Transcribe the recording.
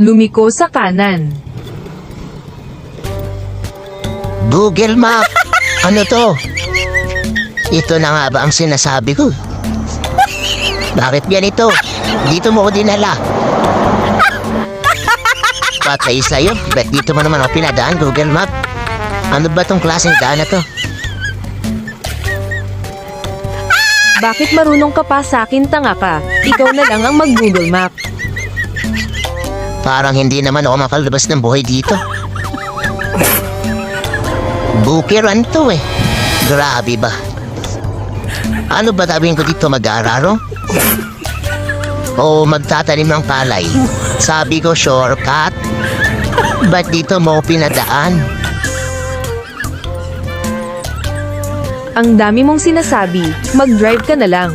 Lumiko sa kanan. Google Map! Ano to? Ito na nga ba ang sinasabi ko? Bakit ganito? Dito mo ko dinala. Patay sa'yo, ba't dito mo naman ako pinadaan, Google Map? Ano ba tong klaseng daan na to? Bakit marunong ka pa sa akin, tanga ka? Ikaw na lang ang mag-Google Map. Parang hindi naman ako makalabas ng buhay dito. Bukiran to eh. Grabe ba? Ano ba sabihin ko dito, mag-aararo? O magtatanim ng palay? Sabi ko shortcut. Ba't dito mo pinadaan? Ang dami mong sinasabi, mag-drive ka na lang.